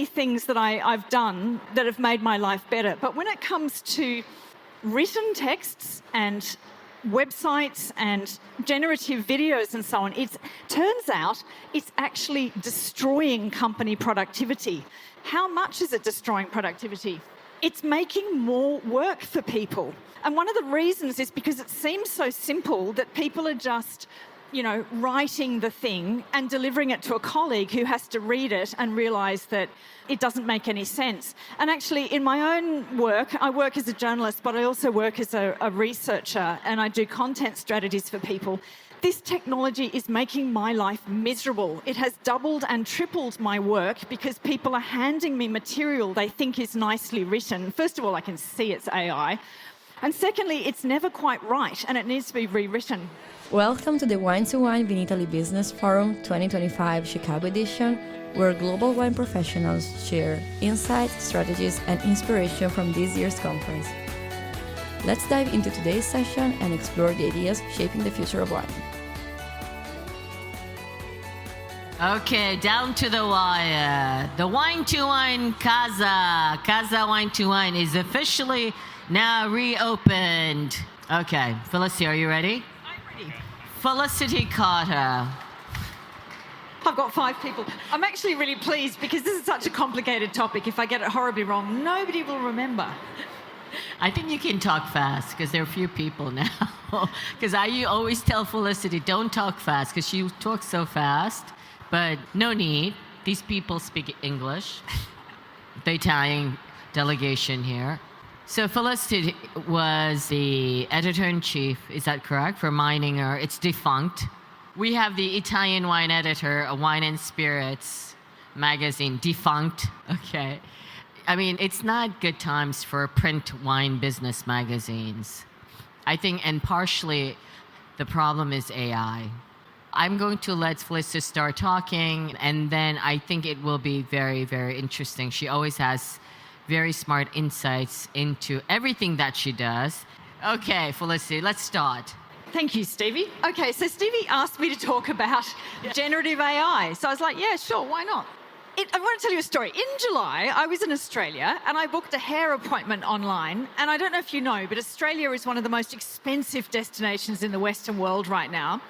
things that I've done that have made my life better. But when it comes to written texts and websites and generative videos and so on, it turns out it's actually destroying company productivity. How much is it destroying productivity? It's making more work for people. And one of the reasons is because it seems so simple that people are just, writing the thing and delivering it to a colleague who has to read it and realise that it doesn't make any sense. And actually, in my own work, I work as a journalist, but I also work as a researcher, and I do content strategies for people. This technology is making my life miserable. It has doubled and tripled my work because people are handing me material they think is nicely written. First of all, I can see it's AI. And secondly, it's never quite right, and it needs to be rewritten. Welcome to the wine2wine Vinitaly Business Forum 2025 Chicago edition, where global wine professionals share insights, strategies, and inspiration from this year's conference. Let's dive into today's session and explore the ideas shaping the future of wine. Okay, down to the wire. The wine2wine Casa wine2wine is officially now reopened. Okay, Felicity, are you ready? I'm ready. Felicity Carter. I've got 5 people. I'm actually really pleased because this is such a complicated topic. If I get it horribly wrong, nobody will remember. I think you can talk fast because there are a few people now. Because I always tell Felicity, don't talk fast because she talks so fast. But no need. These people speak English. The Italian delegation here. So Felicity was the editor-in-chief, is that correct, for Meininger? It's defunct. We have the Italian wine editor, a Wine and Spirits magazine, defunct. Okay. I mean, it's not good times for print wine business magazines. I think, and partially, the problem is AI. I'm going to let Felicity start talking, and then I think it will be very, very interesting. She always has very smart insights into everything that she does. Okay, Felicity, let's start. Thank you, Stevie. Okay, so Stevie asked me to talk about generative AI. So I was like, yeah, sure, why not? I want to tell you a story. In July, I was in Australia and I booked a hair appointment online. And I don't know if you know, but Australia is one of the most expensive destinations in the Western world right now.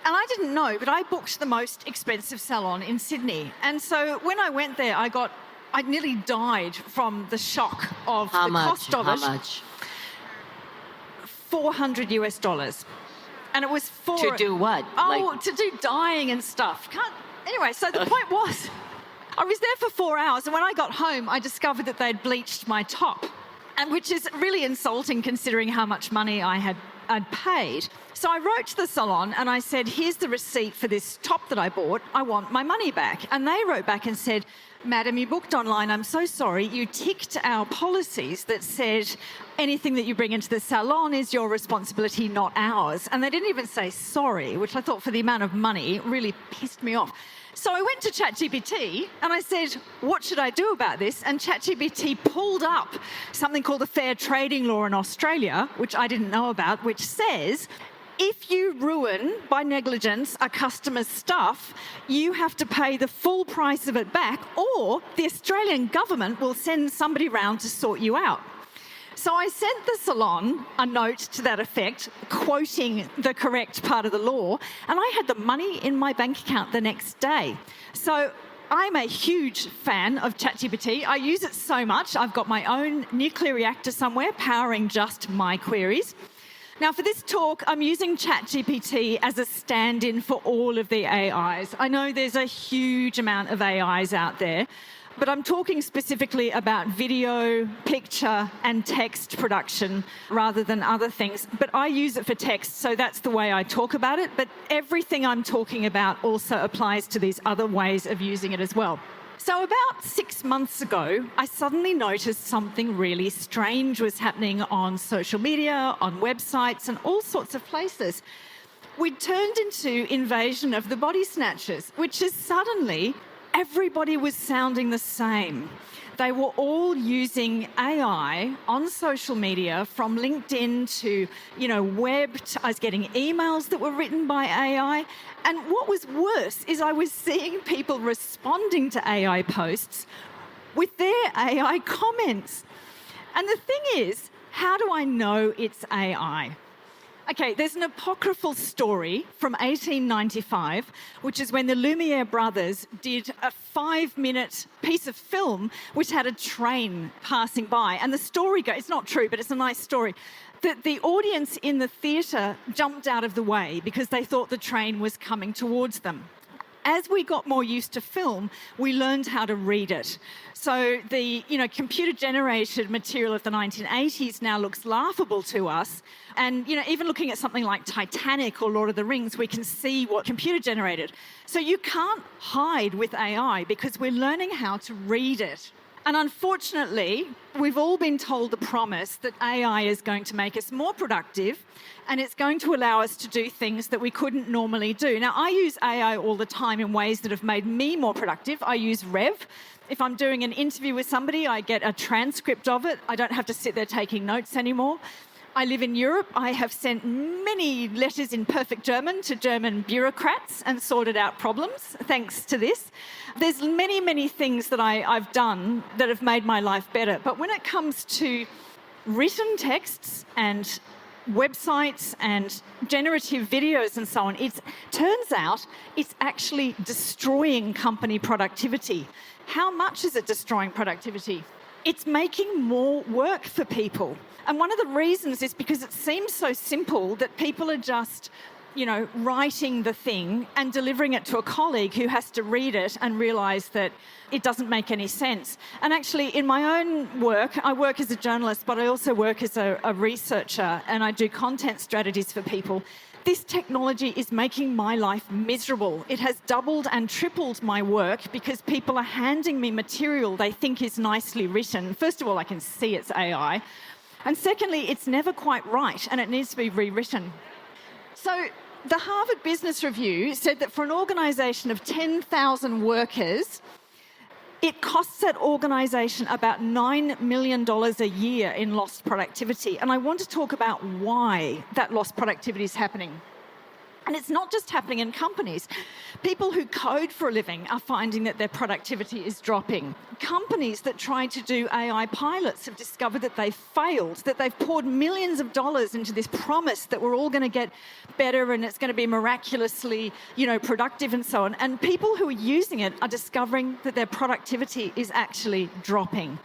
And I didn't know, but I booked the most expensive salon in Sydney. And so when I went there, I nearly died from the shock of the cost of it. How much? $400. And it was for... To do what? To do dyeing and stuff. Anyway, so the point was, I was there for 4 hours, and when I got home, I discovered that they'd bleached my top, and which is really insulting considering how much money I'd paid. So I wrote to the salon and I said, here's the receipt for this top that I bought. I want my money back. And they wrote back and said, Madam, you booked online. I'm so sorry. You ticked our policies that said anything that you bring into the salon is your responsibility, not ours. And they didn't even say sorry, which I thought for the amount of money really pissed me off. So I went to ChatGPT and I said, what should I do about this? And ChatGPT pulled up something called the Fair Trading Law in Australia, which I didn't know about, which says if you ruin, by negligence, a customer's stuff, you have to pay the full price of it back, or the Australian government will send somebody round to sort you out. So I sent the salon a note to that effect, quoting the correct part of the law, and I had the money in my bank account the next day. So I'm a huge fan of ChatGPT. I use it so much. I've got my own nuclear reactor somewhere powering just my queries. Now, for this talk, I'm using ChatGPT as a stand-in for all of the AIs. I know there's a huge amount of AIs out there, but I'm talking specifically about video, picture, and text production rather than other things. But I use it for text, so that's the way I talk about it. But everything I'm talking about also applies to these other ways of using it as well. So about 6 months ago, I suddenly noticed something really strange was happening on social media, on websites, and all sorts of places. We'd turned into Invasion of the Body Snatchers, which is suddenly everybody was sounding the same. They were all using AI on social media, from LinkedIn to, web. I was getting emails that were written by AI. And what was worse is I was seeing people responding to AI posts with their AI comments. And the thing is, how do I know it's AI? Okay, there's an apocryphal story from 1895, which is when the Lumiere brothers did a 5-minute piece of film which had a train passing by. And the story goes, it's not true, but it's a nice story, that the audience in the theatre jumped out of the way because they thought the train was coming towards them. As we got more used to film, we learned how to read it. So the computer-generated material of the 1980s now looks laughable to us. And even looking at something like Titanic or Lord of the Rings, we can see what computer-generated. So you can't hide with AI because we're learning how to read it. And unfortunately, we've all been told the promise that AI is going to make us more productive and it's going to allow us to do things that we couldn't normally do. Now, I use AI all the time in ways that have made me more productive. I use Rev. If I'm doing an interview with somebody, I get a transcript of it. I don't have to sit there taking notes anymore. I live in Europe. I have sent many letters in perfect German to German bureaucrats and sorted out problems thanks to this. There's many, many things that I've done that have made my life better. But when it comes to written texts and websites and generative videos and so on, it turns out it's actually destroying company productivity. How much is it destroying productivity? It's making more work for people. And one of the reasons is because it seems so simple that people are just, writing the thing and delivering it to a colleague who has to read it and realise that it doesn't make any sense. And actually, in my own work, I work as a journalist, but I also work as a researcher and I do content strategies for people. This technology is making my life miserable. It has doubled and tripled my work because people are handing me material they think is nicely written. First of all, I can see it's AI. And secondly, it's never quite right and it needs to be rewritten. So the Harvard Business Review said that for an organisation of 10,000 workers, it costs that organisation about $9 million a year in lost productivity. And I want to talk about why that lost productivity is happening. And it's not just happening in companies. People who code for a living are finding that their productivity is dropping. Companies that try to do AI pilots have discovered that they've failed, that they've poured millions of dollars into this promise that we're all going to get better and it's going to be miraculously, productive and so on. And people who are using it are discovering that their productivity is actually dropping.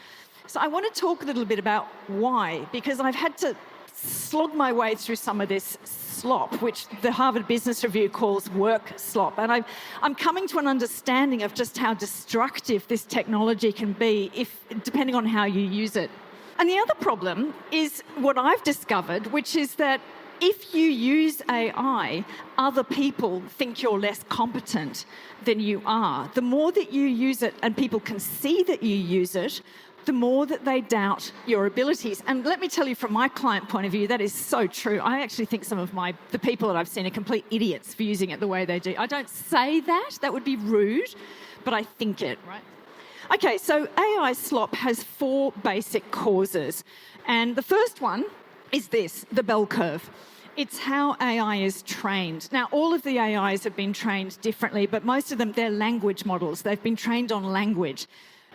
So I want to talk a little bit about why, because I've had to slog my way through some of this slop, which the Harvard Business Review calls work slop. And I'm coming to an understanding of just how destructive this technology can be depending on how you use it. And the other problem is what I've discovered, which is that if you use AI, other people think you're less competent than you are. The more that you use it and people can see that you use it, the more that they doubt your abilities. And let me tell you, from my client point of view, that is so true. I actually think some of the people that I've seen are complete idiots for using it the way they do. I don't say that would be rude, but I think it, right? Okay, so AI slop has 4 basic causes. And the first one is this, the bell curve. It's how AI is trained. Now, all of the AIs have been trained differently, but most of them, they're language models. They've been trained on language.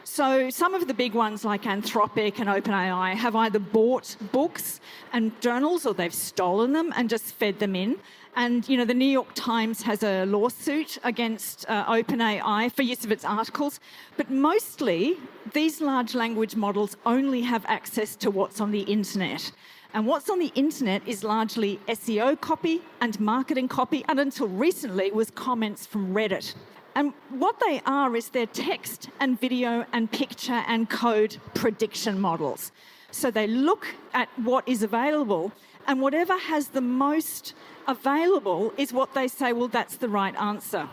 So some of the big ones like Anthropic and OpenAI have either bought books and journals or they've stolen them and just fed them in. And, the New York Times has a lawsuit against OpenAI for use of its articles. But mostly, these large language models only have access to what's on the internet. And what's on the internet is largely SEO copy and marketing copy, and until recently was comments from Reddit. And what they are is they're text and video and picture and code prediction models. So they look at what is available, and whatever has the most available is what they say, well, that's the right answer.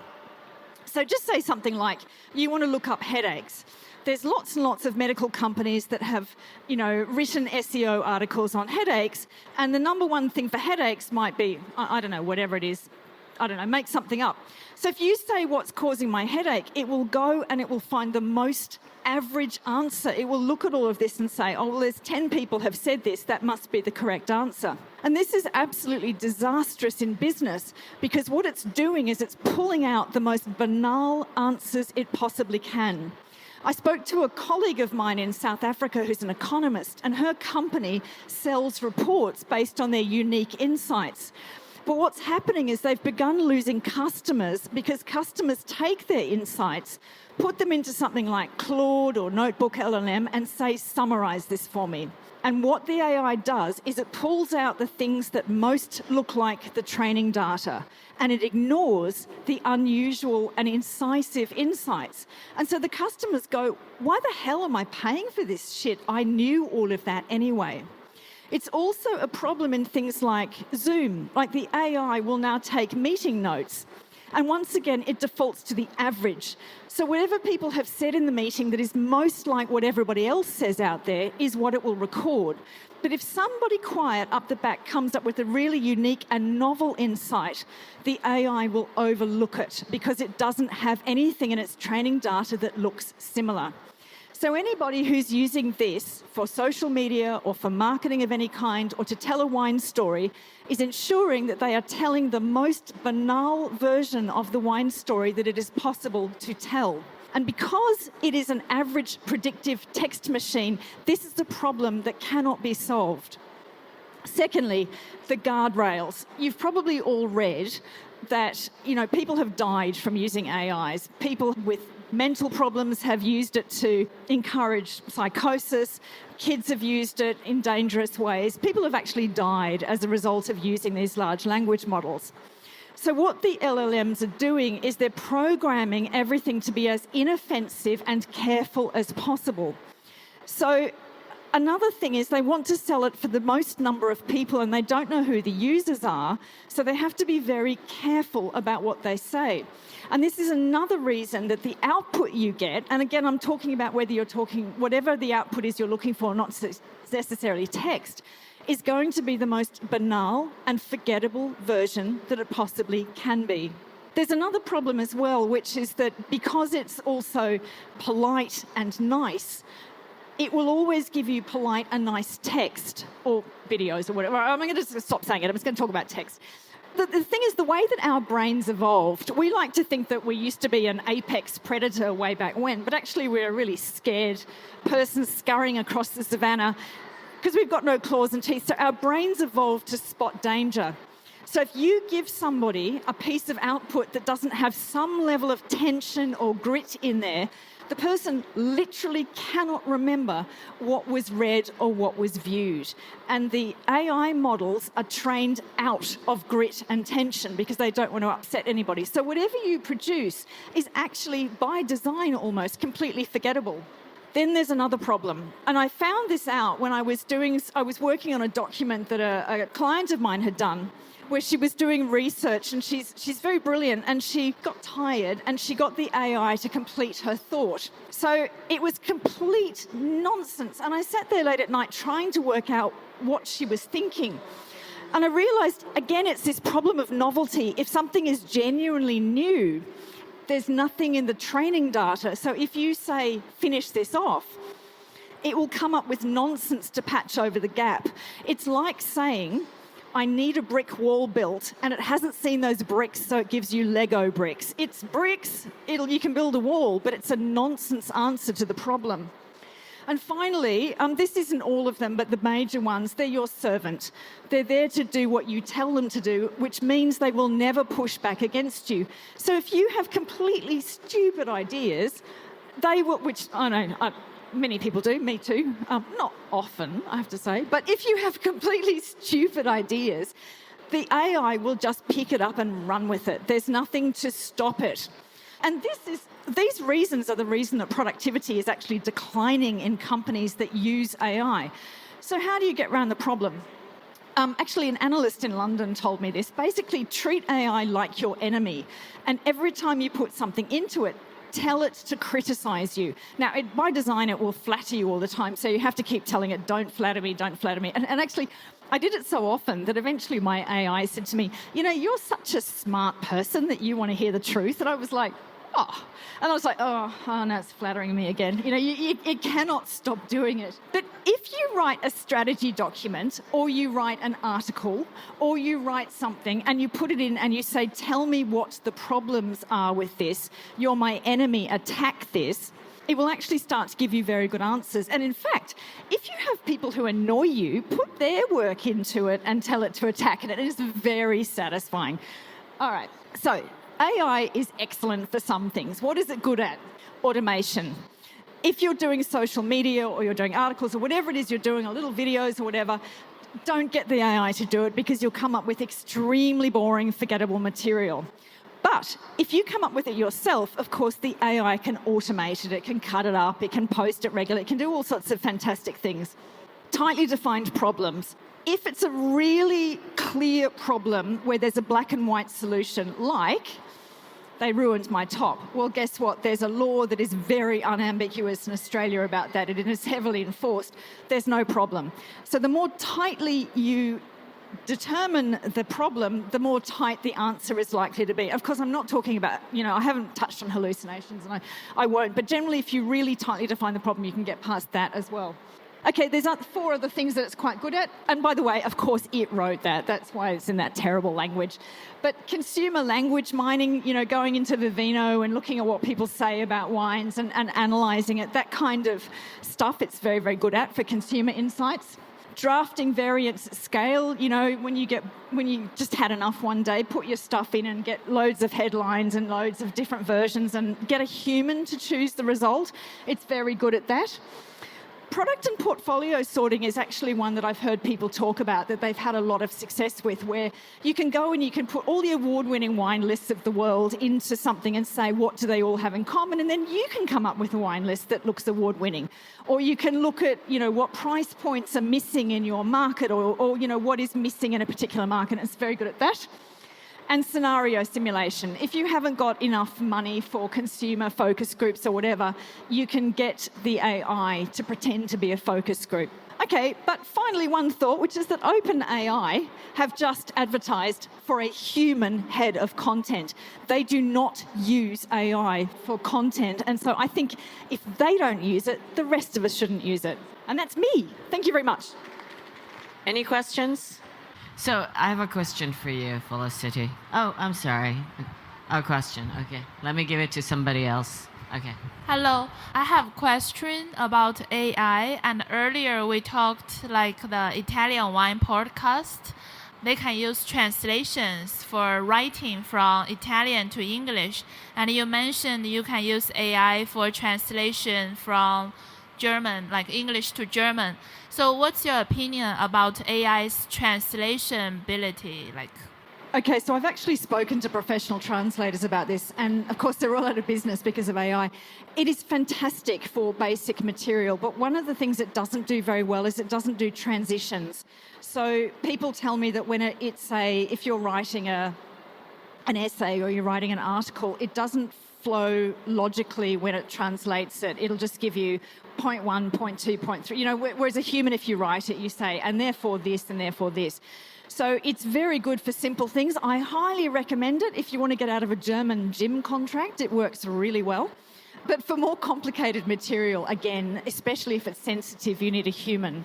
So just say something like, you want to look up headaches. There's lots and lots of medical companies that have, written SEO articles on headaches, and the number one thing for headaches might be, I don't know, whatever it is, make something up. So if you say what's causing my headache, it will go and it will find the most average answer. It will look at all of this and say, oh, well, there's 10 people have said this, that must be the correct answer. And this is absolutely disastrous in business because what it's doing is it's pulling out the most banal answers it possibly can. I spoke to a colleague of mine in South Africa who's an economist, and her company sells reports based on their unique insights. But what's happening is they've begun losing customers because customers take their insights, put them into something like Claude or Notebook LLM and say, summarize this for me. And what the AI does is it pulls out the things that most look like the training data, and it ignores the unusual and incisive insights. And so the customers go, why the hell am I paying for this shit? I knew all of that anyway. It's also a problem in things like Zoom. Like the AI will now take meeting notes. And once again, it defaults to the average. So whatever people have said in the meeting that is most like what everybody else says out there is what it will record. But if somebody quiet up the back comes up with a really unique and novel insight, the AI will overlook it because it doesn't have anything in its training data that looks similar. So anybody who's using this for social media or for marketing of any kind or to tell a wine story is ensuring that they are telling the most banal version of the wine story that it is possible to tell. And because it is an average predictive text machine, this is a problem that cannot be solved. Secondly, the guardrails. You've probably all read that, people have died from using AIs. People with mental problems have used it to encourage psychosis. Kids have used it in dangerous ways. People have actually died as a result of using these large language models. So what the LLMs are doing is they're programming everything to be as inoffensive and careful as possible. So another thing is they want to sell it for the most number of people and they don't know who the users are, so they have to be very careful about what they say. And this is another reason that the output you get, and again, I'm talking about whatever the output is you're looking for, not necessarily text, is going to be the most banal and forgettable version that it possibly can be. There's another problem as well, which is that because it's also polite and nice, it will always give you polite and nice text or videos or whatever. I'm going to just stop saying it. I'm just going to talk about text. The thing is, the way that our brains evolved, we like to think that we used to be an apex predator way back when, but actually we're a really scared person scurrying across the savannah because we've got no claws and teeth. So our brains evolved to spot danger. So if you give somebody a piece of output that doesn't have some level of tension or grit in there, the person literally cannot remember what was read or what was viewed. And the AI models are trained out of grit and tension because they don't want to upset anybody. So whatever you produce is actually, by design almost, completely forgettable. Then there's another problem. And I found this out when I was working on a document that a client of mine had done, where she was doing research, and she's very brilliant, and she got tired and she got the AI to complete her thought. So it was complete nonsense. And I sat there late at night trying to work out what she was thinking. And I realized, again, it's this problem of novelty. If something is genuinely new, there's nothing in the training data. So if you say, finish this off, it will come up with nonsense to patch over the gap. It's like saying, I need a brick wall built, and it hasn't seen those bricks, so it gives you Lego bricks. It's bricks, you can build a wall, but it's a nonsense answer to the problem. And finally, this isn't all of them, but the major ones, they're your servant. They're there to do what you tell them to do, which means they will never push back against you. So if you have completely stupid ideas, they will, which I know, many people do, me too, not often, I have to say, but if you have completely stupid ideas, the AI will just pick it up and run with it. There's nothing to stop it. And these reasons are the reason that productivity is actually declining in companies that use AI. So how do you get around the problem? Actually, an analyst in London told me this. Basically, treat AI like your enemy. And every time you put something into it, tell it to criticize you. Now, by design, it will flatter you all the time, so you have to keep telling it, don't flatter me, don't flatter me. And actually, I did it so often that eventually my AI said to me, you're such a smart person that you want to hear the truth. And I was like, oh. And I was like, oh no, it's flattering me again. You cannot stop doing it. But if you write a strategy document, or you write an article, or you write something and you put it in and you say, tell me what the problems are with this, you're my enemy, attack this, it will actually start to give you very good answers. And in fact, if you have people who annoy you, put their work into it and tell it to attack it. It is very satisfying. All right, so AI is excellent for some things. What is it good at? Automation. If you're doing social media or you're doing articles or whatever it is you're doing, or little videos or whatever, don't get the AI to do it because you'll come up with extremely boring, forgettable material. But if you come up with it yourself, of course, the AI can automate it. It can cut it up. It can post it regularly. It can do all sorts of fantastic things. Tightly defined problems. If it's a really clear problem where there's a black and white solution, like they ruined my top. Well, guess what? There's a law that is very unambiguous in Australia about that. It is heavily enforced. There's no problem. So the more tightly you determine the problem, the more tight the answer is likely to be. Of course, I'm not talking about, I haven't touched on hallucinations, and I won't. But generally, if you really tightly define the problem, you can get past that as well. Okay, there's 4 other things that it's quite good at. And by the way, of course, it wrote that. That's why it's in that terrible language. But consumer language mining, going into Vivino and looking at what people say about wines and analysing it, that kind of stuff it's very, very good at for consumer insights. Drafting variants at scale, when you just had enough one day, put your stuff in and get loads of headlines and loads of different versions and get a human to choose the result. It's very good at that. Product and portfolio sorting is actually one that I've heard people talk about that they've had a lot of success with, where you can go and you can put all the award-winning wine lists of the world into something and say, what do they all have in common? And then you can come up with a wine list that looks award-winning. Or you can look at, what price points are missing in your market or what is missing in a particular market. And it's very good at that. And scenario simulation. If you haven't got enough money for consumer focus groups or whatever, you can get the AI to pretend to be a focus group. Okay, but finally one thought, which is that OpenAI have just advertised for a human head of content. They do not use AI for content. And so I think if they don't use it, the rest of us shouldn't use it. And that's me. Thank you very much. Any questions? So I have a question for you, Felicity. Oh, I'm sorry. A question. Okay. Let me give it to somebody else. Okay. Hello. I have a question about AI. And earlier we talked like the Italian wine podcast. They can use translations for writing from Italian to English. And you mentioned you can use AI for translation from German, like English to German. So what's your opinion about AI's translation ability? Okay, so I've actually spoken to professional translators about this, and of course they're all out of business because of AI. It is fantastic for basic material, but one of the things it doesn't do very well is it doesn't do transitions. So people tell me that when if you're writing an essay or you're writing an article, it doesn't flow logically when it translates it. It'll just give you point 1, point 2, point 3. Whereas a human, if you write it, you say, and therefore this, and therefore this. So it's very good for simple things. I highly recommend it if you want to get out of a German gym contract. It works really well. But for more complicated material, again, especially if it's sensitive, you need a human.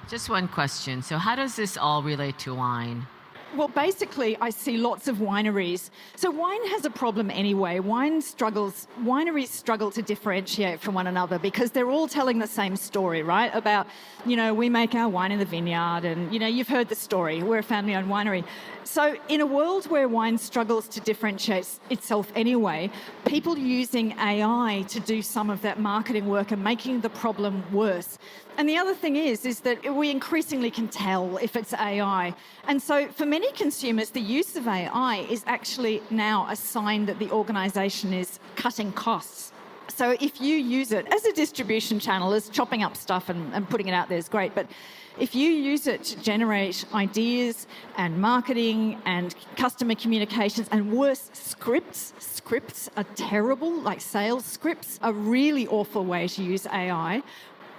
Just one question. So how does this all relate to wine? Well, basically, I see lots of wineries. So wine has a problem anyway. Wineries struggle to differentiate from one another because they're all telling the same story, right? About, we make our wine in the vineyard and, you've heard the story. We're a family-owned winery. So in a world where wine struggles to differentiate itself anyway, people using AI to do some of that marketing work are making the problem worse. And the other thing is that we increasingly can tell if it's AI. And so for many consumers, the use of AI is actually now a sign that the organisation is cutting costs. So if you use it as a distribution channel, as chopping up stuff and putting it out there is great, but if you use it to generate ideas and marketing and customer communications and worse, scripts are terrible, like sales scripts, a really awful way to use AI.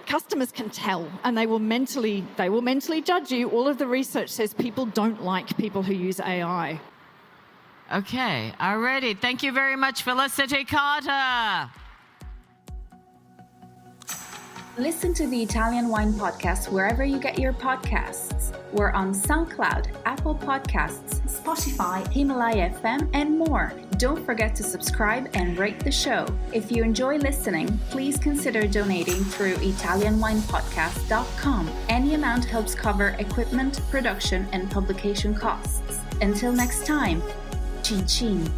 Customers can tell, and they will mentally judge you. All of the research says people don't like people who use AI. Okay, alrighty. Thank you very much, Felicity Carter. Listen to the Italian Wine Podcast wherever you get your podcasts. We're on SoundCloud, Apple Podcasts, Spotify, Himalaya FM, and more. Don't forget to subscribe and rate the show. If you enjoy listening, please consider donating through ItalianWinePodcast.com. Any amount helps cover equipment, production, and publication costs. Until next time, chin chin.